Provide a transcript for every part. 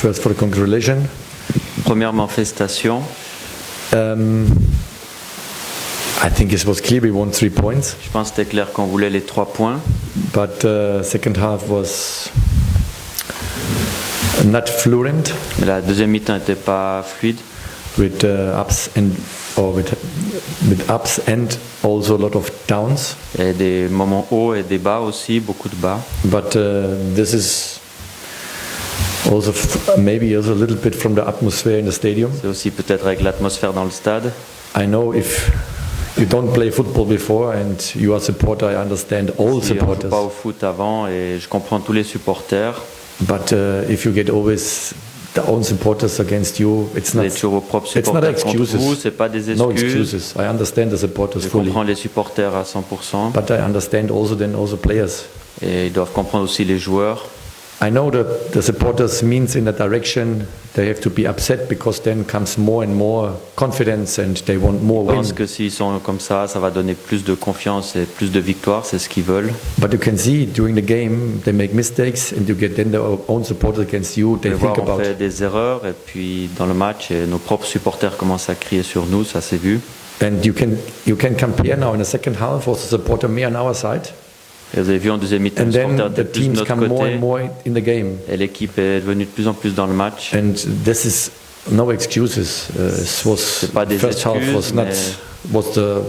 First for the congratulations. Premièrement, félicitations. I think it was clear we won 3 points. Je pense que c'était clair qu'on voulait les 3 points. But second half was not fluent. Mais la deuxième mi-temps n'était pas fluide. With ups and also a lot of downs. Il y a des moments hauts et des bas aussi, beaucoup de bas. But this is also maybe also a little bit from the atmosphere in the stadium. C'est aussi peut-être avec l'atmosphère dans le stade. I know if you don't play football before and you are a supporter, I understand all Si on ne joue supporters. pas au foot avant et je comprends tous les supporters. But if you get always the own supporters against you, it's Vous not. êtes toujours vos propres It's not supporters contre excuses. vous, c'est pas des No excuses. excuses. I understand the supporters Je fully, comprends les supporters à 100%. but I understand also then also players. Et ils doivent comprendre aussi les joueurs. I know that the supporters means in that direction they have to be upset because then comes more and more confidence and they want more Je pense wins. que s'ils sont comme ça va donner plus de confiance et plus de victoires, c'est ce qu'ils veulent. But you can see during the game they make mistakes and you get then their own supporters against you. They On think voir, on about. fait des erreurs et puis dans le match, et nos propres supporters commencent à crier sur nous, ça s'est vu. And you can compare now in the second half was the supporter me on our side, Et vous avez vu en deuxième mi-temps, and les supporters then étaient the plus de teams notre come more côté and more in the game. et l'équipe est devenue de plus en plus dans le match. And this is no excuses. This was C'est pas des first half excuses, was the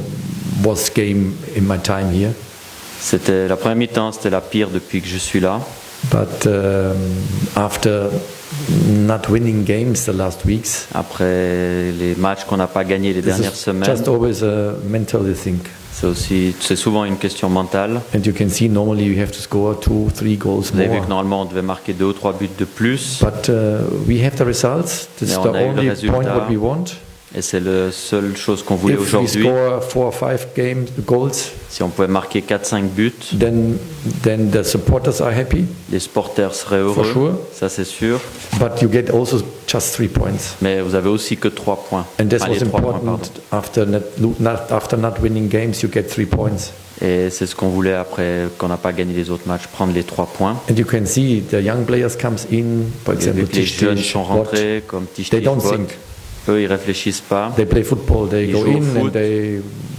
worst game in my time here. C'était la première mi-temps, c'était la pire depuis que je suis là. But after not winning games the last weeks, Après les matchs qu'on n'a pas gagnés les this dernières is semaines, just always a mental thing. c'est souvent une question mentale. And you can see normally you have to score 2-3 goals Vous avez vu more. que normalement on devait marquer 2 ou 3 buts de plus. But we have the results. This is Mais the on a eu le only résultat. point what we want. Et c'est la seule chose qu'on voulait If we aujourd'hui. score 4 or 5 goals, Si on pouvait marquer 4-5 buts, then the supporters are happy, les supporters seraient for heureux, sure. ça c'est sûr. But you get also just 3 points. Mais vous avez aussi que 3 points. And this Enfin, was les 3 points, important after not winning games, you get 3 points. Et c'est ce qu'on voulait après qu'on n'a pas gagné les autres matchs, prendre les 3 points. And you can see the young players comes in, for Vous avez example, vu que les jeunes Tisch, sont rentrés comme Tisch, They don't Bot. think. Eux, ils réfléchissent pas. They play football, they Ils go jouent au in foot. and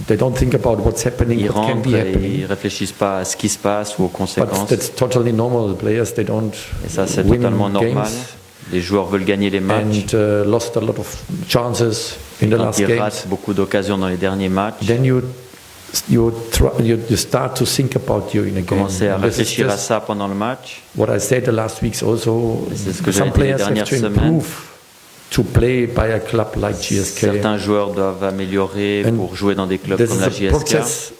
they don't think about what's happening, Ils what can rentrent be et happening. ils réfléchissent pas à ce qui se passe ou aux But conséquences. that's totally normal. The players, they don't Et ça, c'est win totalement normal. games Les joueurs veulent gagner les matchs. and lost a lot of chances in the Quand last ils games. ratent beaucoup d'occasions dans les derniers matchs, Then you start to think about you in a game. commencer à And this is réfléchir à just ça pendant le match. what I said the last weeks also. Et c'est ce que Some j'avais dit les players have dernières to semaines. improve to play by a club like GSK. Certains joueurs doivent améliorer And pour jouer dans des clubs This comme is la a JSK. process.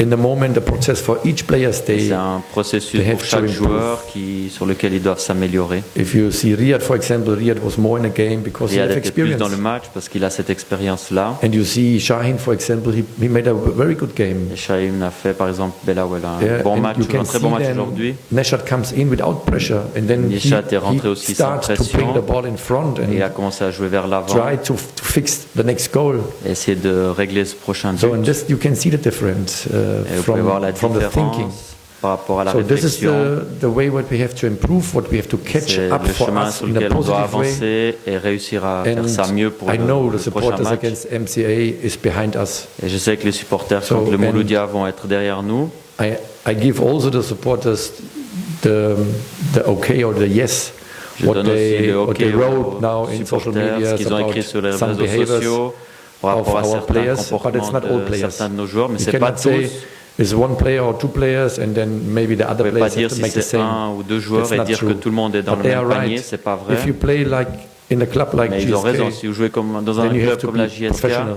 In the moment, the process for each player C'est stay. un processus they have pour to chaque improve. joueur sur lequel ils doivent s'améliorer. If you see Riyad, for example, Riyad was more in a game because he Riyad had était plus experience. dans le match parce qu'il a cette expérience-là. And you see Shahin, for example, he made a very good game. Et Shaim a fait par exemple Belawel un Yeah, bon and match, you can un très see bon match then aujourd'hui. Neshat comes in without pressure, and then Neshat est rentré aussi sans starts to bring pression. the ball in front Et il a and commencé à jouer vers l'avant try to fix the next goal. et essayer de régler ce prochain So in but. this, you can see the difference Et vous pouvez voir la from the thinking. différence par rapport à la So this is réflexion. the way what we have to improve, what we have to catch C'est up le for chemin us sur in a lequel on doit positive way. avancer et réussir à faire ça mieux pour I know the le prochain supporters match. against MCA is behind us. Et je sais que les supporters So, contre le and- Mouloudia vont être derrière nous. I give also the supporters the okay or the yes. Je donne aussi le what they hockey wrote aux now in social supporters, media ce qu'ils ont about écrit sur les some réseaux behaviors sociaux par rapport à of our certains players, but it's comportements not all de players. certains de nos joueurs, mais You c'est pas cannot say tous. it's one player or 2 players and then maybe the Vous other pouvez pas players dire have to si make the c'est same. un ou deux joueurs That's et not dire que true. tout le monde est dans But le they même are panier, right. c'est pas vrai. If you play like in a club like Mais ils ont raison, GSK, si vous jouez comme dans un then you have club to comme la be JSK, professional.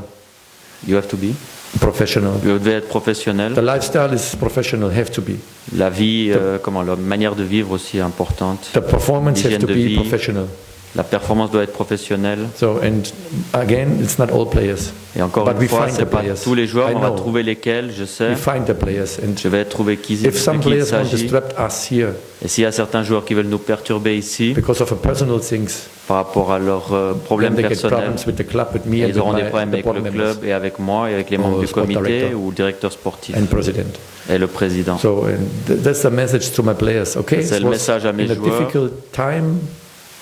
you have to be. Professional. Vous devez être professionnel. The lifestyle is professional, have to be. La vie, la manière de vivre aussi est importante. The performance has L'hygiène to de be vie. professional. La performance doit être professionnelle. So, and again, it's not all players. Et encore But une we fois, find c'est the pas players. tous les joueurs, I on va know. trouver lesquels, je sais. We find the players. And Je vais trouver de if some qui il players want to s'agit. disrupt us here Et s'il y a certains joueurs qui veulent nous perturber ici because of a personal things, par rapport à leurs then problèmes they get personnels, problems with the club, with me, and ils auront des with problèmes the avec board le members club et avec moi et avec les membres Or du sport comité director. ou le directeur sportif and president. et le président. So, and that's the message to my players. Okay, C'est it le was message à mes in a joueurs. difficult time.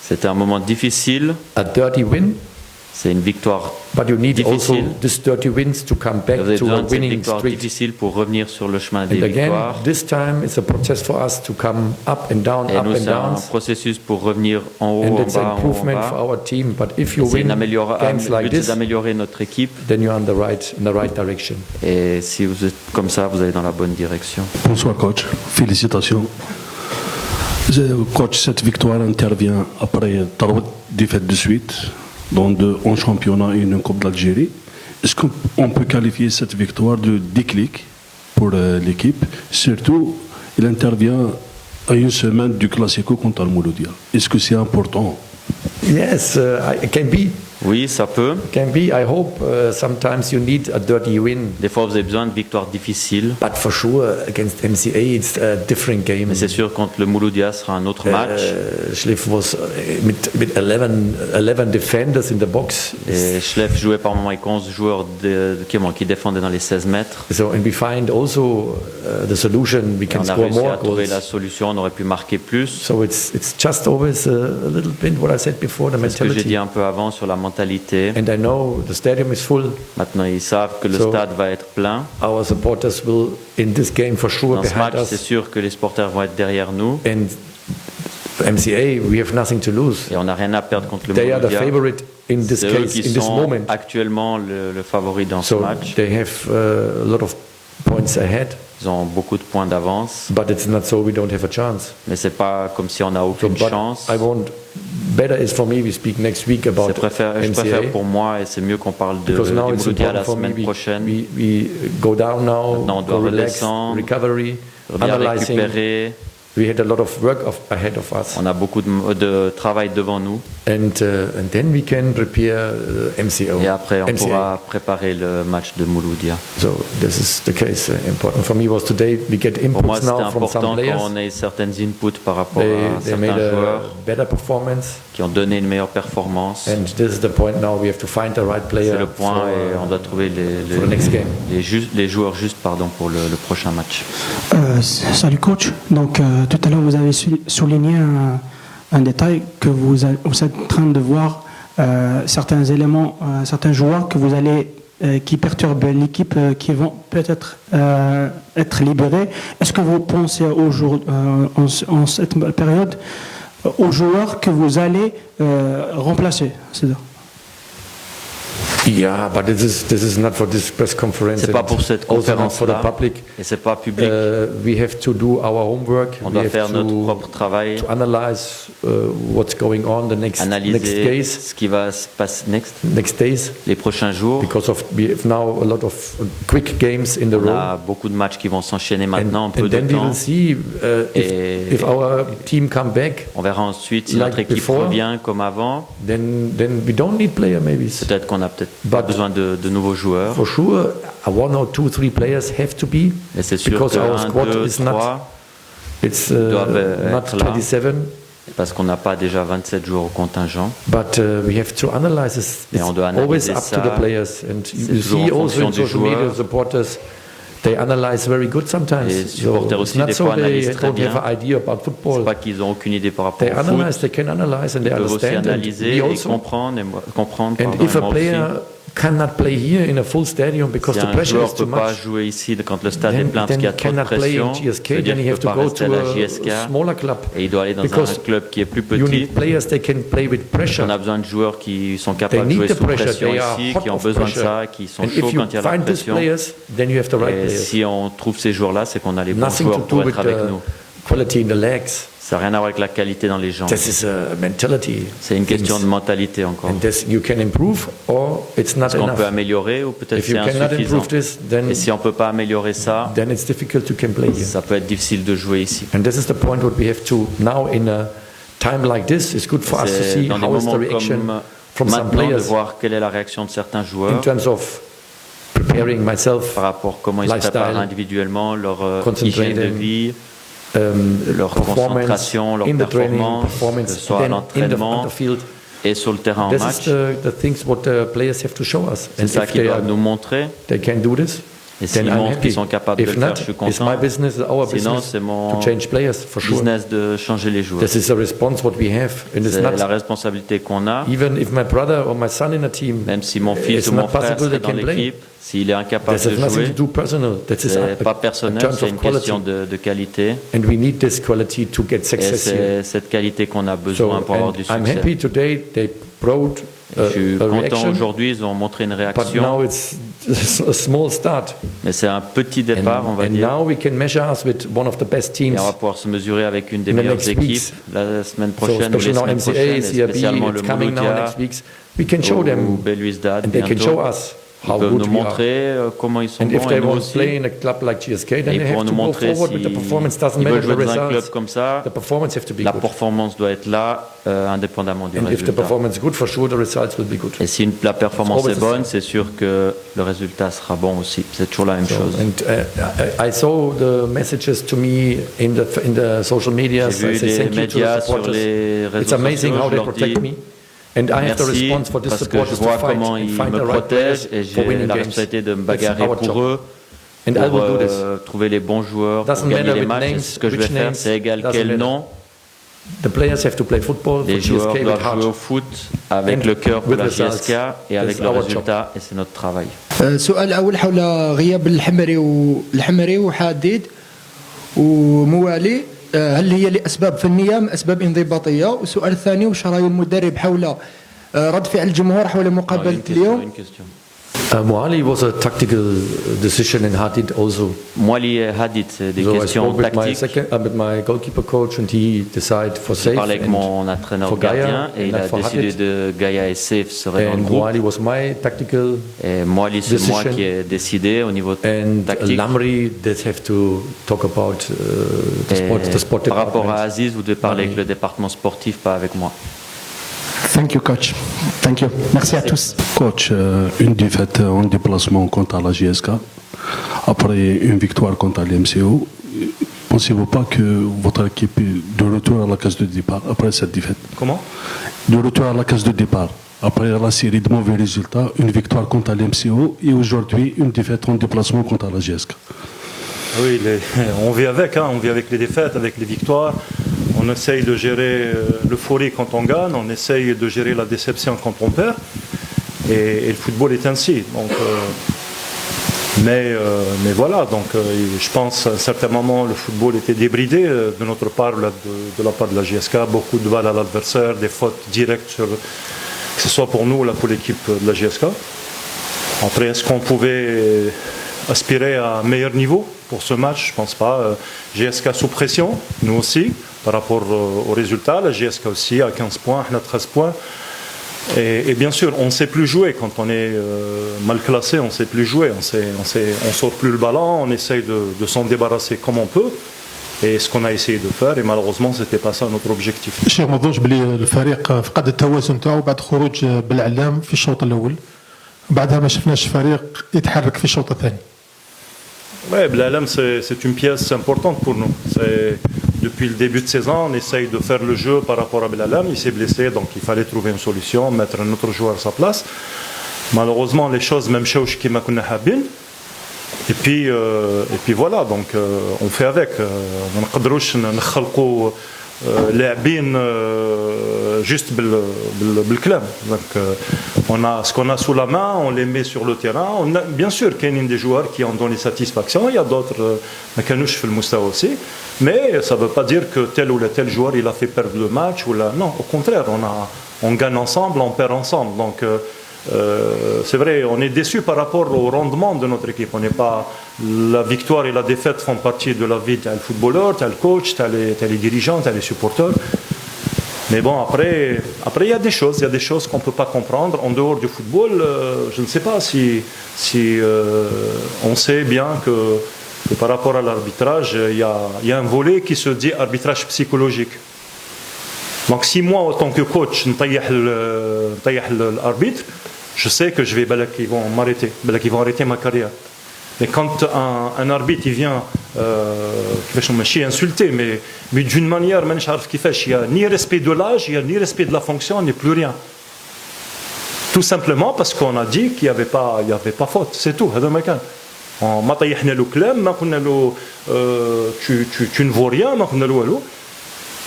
C'était un moment difficile, a dirty win, c'est une victoire but you need also difficile. these dirty wins to come back Vous avez to a besoin de cette winning victoire streak. difficile pour revenir sur le chemin des And again, victoires. this time it's a process for us to come up and down, Et up nous, and c'est un downs. processus pour revenir en haut, And en it's an bas, en haut, en improvement for bas. our team. But if you C'est win games le like but, c'est this, d'améliorer notre équipe. then you're in the right direction. Et si vous êtes comme ça, vous allez dans la bonne direction. Bonsoir coach, félicitations. Coach, cette victoire intervient après 3 défaites de suite, dont 2 en championnat et une Coupe d'Algérie. Est-ce qu'on peut qualifier cette victoire de déclic pour l'équipe? Surtout, il intervient à une semaine du Classico contre le Mouloudia. Est-ce que c'est important? Yes, it can be. Oui, ça peut. Can be. I hope sometimes you need a dirty win. Des fois, vous avez besoin de victoires difficiles. But for sure, against MCA, it's a different game. Mais c'est sûr, contre le Mouloudia, ce sera un autre match. Schliff was with 11 defenders in the box. Et Schleff jouait par moment avec 11 joueurs qui défendaient dans les 16 mètres. So, and we find also the solution. We Et can on a score réussi more à trouver goals. la solution, on aurait pu marquer plus. So it's just always a little bit what I said before, the C'est ce que j'ai dit mentality. un peu avant sur la mentalité. And I know the stadium is full. Maintenant, ils savent que le So- stade va être plein. Our supporters will, in this game for sure, Dans ce behind match, c'est us. sûr que les supporters vont être derrière nous. And MCA, we have nothing to lose. Et on n'a rien à perdre contre le They are the Mouloudia. favorite in this C'est eux case, qui in this sont moment. actuellement le favori dans ce So match. they have a lot of points ahead, Ils ont beaucoup de points d'avance. but it's not so we don't have a chance. Mais c'est pas comme si on n'a So, aucune but chance. I won't. Better is for me. We speak next week about Je préfère MCA pour moi, et c'est mieux qu'on parle du because now it's Mouloudia important la for me. semaine prochaine. We go down now, Maintenant, on doit go relax, redescendre, recovery, Bien analyzing. récupérer. We had a lot of work ahead of us, On a beaucoup de travail devant nous. and then we can prepare MCO. Et après, on MCA. pourra préparer le match de Mouloudia. So this is the case. Important for me was today we get Pour moi, inputs c'était now from some important players. qu'on ait certaines inputs par rapport They, à they made certains a joueurs better performance, qui ont donné une meilleure performance. and this is the point now. We have to find the right player C'est le point et on doit trouver for the next game. les joueurs justes pour le prochain match. Salut coach. Donc tout à l'heure vous avez souligné un détail que vous êtes en train de voir certains éléments, certains joueurs que vous allez qui perturbent l'équipe, qui vont peut-être être libérés. Est-ce que vous pensez en cette période aux joueurs que vous allez remplacer? Yeah, but this is not for this press conference. C'est pas and pour cette also not for the conférence-là. public. Et c'est pas public. We have to do our homework. On We doit have faire notre propre to travail, analyze what's going on the next analyser days, ce qui va se passer next days, les prochains jours. because we have now a lot of quick games in the On row. a beaucoup de matchs qui vont s'enchaîner maintenant en And peu de then we temps. will see Et- if our team come back. On verra ensuite si Like notre équipe before. revient comme avant. Then we don't need player maybe. Peut-être qu'on a peut-être But- besoin de nouveaux joueurs. For sure, 1 or 2, 3 players have to be, Et c'est sûr because que our 1, squad 2, is not. 3, It's doivent not être là. 27, parce qu'on n'a pas déjà 27 joueurs au contingent. but we have to analyze this. Et It's on doit always analyser up to ça. the players, and C'est you toujours see en also fonction in du social media joueur. supporters. They analyze very good sometimes. Les supporters it's aussi, not des so fois, they analysent très don't have bien. an idea about C'est football. pas qu'ils n'ont aucune idée par rapport They au analyze, foot. they can analyze, and Ils they peuvent aussi understand. And analyser we et also. comprendre. And pardon, if et a moi aussi. player cannot play here in a full stadium because Si the un pressure joueur is ne too peut pas much, jouer ici quand le stade est then, plein parce then qu'il y a he trop de cannot play in pression, GSK. ça veut dire Then he qu'il have ne to peut pas go rester to à la a JSK smaller club. et il doit aller dans Because un club qui est plus you petit. need players that can play with pressure. On a besoin de joueurs qui sont capables de They jouer need the sous pressure. pression They are ici, hot qui ont of besoin de pressure. ça, qui sont And chauds if you quand il y a la find these pression. players, then you have the right Et players. si on trouve ces joueurs-là, c'est qu'on a les bons Nothing to joueurs do pour with être avec the nous. quality in the legs. Ça n'a rien à voir avec la qualité dans les jambes. This is a mentality. C'est une question de mentalité encore. And this you can improve or it's not Est-ce qu'on enough. peut améliorer ou peut-être If c'est you cannot insuffisant. improve this, then Et si on ne peut pas améliorer ça, it's difficult to can play here. ça peut être difficile de jouer ici. And this is the point what we have to now in a time like this. It's good for us to C'est see dans des how is the moments reaction comme from some maintenant de players voir quelle est la réaction de certains in joueurs terms of preparing myself, par rapport à comment ils se lifestyle, préparent individuellement, leur concentrating, hygiène de vie, leur performance concentration, leur in the training, performance, que performance ce soit à then on l'entraînement the field. et sur le terrain en This match. is the things what the players have to show us. C'est And ça if qu'ils they, doivent nous montrer. they can do this, Et s'ils then I'm montrent qu'ils happy. sont capables de If le faire, not, je suis it's content. my business, our Sinon, business c'est mon to change players for sure. business de changer les joueurs. This is a response what we have, and it's C'est not la responsabilité qu'on a. even if my brother or my son in a team. Même si mon fils It's ou mon not frère possible serait they dans can play. l'équipe, s'il est incapable This de has nothing jouer, to do personal. That is c'est pas in personnel, terms c'est of une quality. question de qualité. And we need this quality to get Et success here. c'est cette qualité qu'on a besoin So, pour avoir and du I'm succès. happy today they brought Je suis a content reaction, aujourd'hui, ils ont montré une but réaction, now it's a small start. mais c'est un petit départ, on va And dire. now we can measure us with one of the best teams. Et on va pouvoir se mesurer avec une des In the meilleures next équipes weeks. la semaine So prochaine ou les especially now semaines prochaines, MCA, et CRB, spécialement le it's coming now Mouloudia next weeks. We can show ou them Belouizdad and they can show bientôt. us Ils how peuvent good nous we are. montrer comment ils sont And if bons they et nous want to aussi. play in a club like GSK, then Et they ils pourront have nous to go montrer forward with the performance. Doesn't s'ils veulent matter jouer the dans un club results. comme ça, The performance have to be la good. performance doit être là, indépendamment du And if the résultat. performance is good, for sure the results will be good. Et si la performance It's est always bonne, the c'est sûr que le résultat sera bon aussi. C'est toujours la même chose. And I saw the messages to me in the social media. J'ai vu I say les thank you to the médias sur supporters. les réseaux It's amazing sociaux, how je they leur protect dis me. And I have the merci response for the parce que je supporters to vois fight comment and ils find me the right players protègent et for j'ai winning la games. responsabilité de me That's bagarrer our pour job. eux, And I pour will do this. trouver les bons joueurs, pour Doesn't gagner matter les with matchs. Et names, ce que je vais which faire, names, c'est égal doesn't quel matter. nom. The players have to play football for Les joueurs GSK with doivent jouer au heart. foot avec And le cœur pour with la results. GSK et avec It's le our job. résultat, et c'est notre travail. السؤال الأول حول غياب الحمري وحديد وموالي، هل هي لأسباب فنية أم أسباب انضباطية؟ والسؤال الثاني، وش رأي المدرب حول رد فعل الجمهور حول مقابلة اليوم؟ Une question. Moali was a tactical decision in Hadid also. Moali et Hadid, c'est des So I questions spoke with my, tactiques. with my goalkeeper coach and he decided for J'ai safe parlé avec and mon entraîneur for Gaia gardien et and il not a for décidé Hadid. de Gaia et Safe seraient dans le And groupe. Moali was my tactical Et Moali, c'est moi decision. qui ai décidé au niveau and tactique. Lamri they have to talk about the Et sport par rapport à department. Aziz, vous devez parler Oui. avec le département sportif, pas avec moi. Thank you, coach. Thank you. Merci à tous. Coach, une défaite en déplacement contre la GSK, après une victoire contre l'MCO, pensez-vous pas que votre équipe est de retour à la case de départ après cette défaite? Comment? De retour à la case de départ, après la série de mauvais résultats, une victoire contre l'MCO et aujourd'hui une défaite en déplacement contre la GSK. Oui, on vit avec, on vit avec les défaites, avec les victoires. On essaye de gérer l'euphorie quand on gagne, on essaye de gérer la déception quand on perd. Et le football est ainsi. Donc, mais voilà, donc, je pense qu'à un certain moment, le football était débridé de notre part, de la part de la GSK. Beaucoup de balles à l'adversaire, des fautes directes, que ce soit pour nous ou pour l'équipe de la GSK. Après, est-ce qu'on pouvait aspirer à un meilleur niveau pour ce match? Je ne pense pas. GSK sous pression, nous aussi, par rapport aux résultats. La GSK aussi à 15 points, on a 13 points. Et bien sûr, on ne sait plus jouer. Quand on est mal classé, on ne sait plus jouer. On sort plus le ballon, on essaye de s'en débarrasser comme on peut. Et ce qu'on a essayé de faire, et malheureusement, ce n'était pas ça notre objectif. الشيء ما نظنش بلي الفريق فقد التوازن تاعو بعد خروج بالعلام في الشوط الاول، بعدها ما شفناش فريق يتحرك في الشوط الثاني. Oui, Blalem, c'est une pièce importante pour nous. Depuis le début de saison, on essaye de faire le jeu par rapport à Blalem. Il s'est blessé, donc il fallait trouver une solution, mettre un autre joueur à sa place. Malheureusement, les choses, même chez Kima Kuna Habin. Et puis voilà, donc on fait avec. On ne peut pas لاعبين juste بالكلام. Donc on a ce qu'on a sous la main, on les met sur le terrain. Bien sûr qu'il y a des joueurs qui ont donné satisfaction, il y a d'autres ما كانوش في المستوى aussi, mais ça ne veut pas dire que tel ou tel joueur il a fait perdre le match ou là. Non, au contraire, on gagne ensemble, on perd ensemble. Donc c'est vrai, on est déçu par rapport au rendement de notre équipe. On n'est pas, la victoire et la défaite font partie de la vie. Tu as le footballeur, tu as le coach, tu as les dirigeants, tu as les supporters. Mais bon, après il y a des choses qu'on ne peut pas comprendre. En dehors du football, je ne sais pas si on sait bien que par rapport à l'arbitrage, il y a un volet qui se dit arbitrage psychologique. Donc si moi, en tant que coach, je l'arbitre, je sais que ils vont m'arrêter, ils vont arrêter ma carrière. Mais quand un arbitre il vient insulter, mais d'une manière, il n'y a ni respect de l'âge, il n'y a ni respect de la fonction, ni plus rien. Tout simplement parce qu'on a dit qu'il n'y avait pas faute, c'est tout. ما طيحنا له كلام ما قلنا له tu ne vaux rien ما قلنا له والو.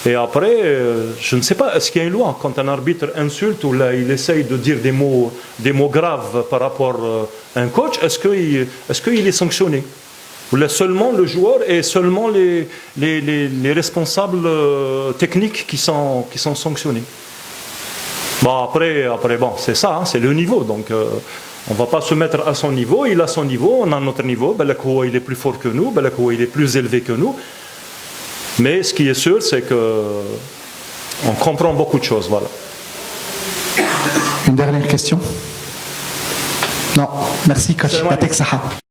Et après, je ne sais pas, est-ce qu'il y a une loi quand un arbitre insulte ou là il essaye de dire des mots graves par rapport à un coach, est-ce qu'il est sanctionné? Ou là seulement le joueur et seulement les responsables techniques qui sont sanctionnés? Bon, après bon, c'est ça, hein, c'est le niveau. Donc, on ne va pas se mettre à son niveau. Il a son niveau, on a notre niveau. Balakhoua, il est plus fort que nous. Balakhoua, il est plus élevé que nous. Mais ce qui est sûr, c'est qu'on comprend beaucoup de choses. Voilà. Une dernière question? Non, merci coach.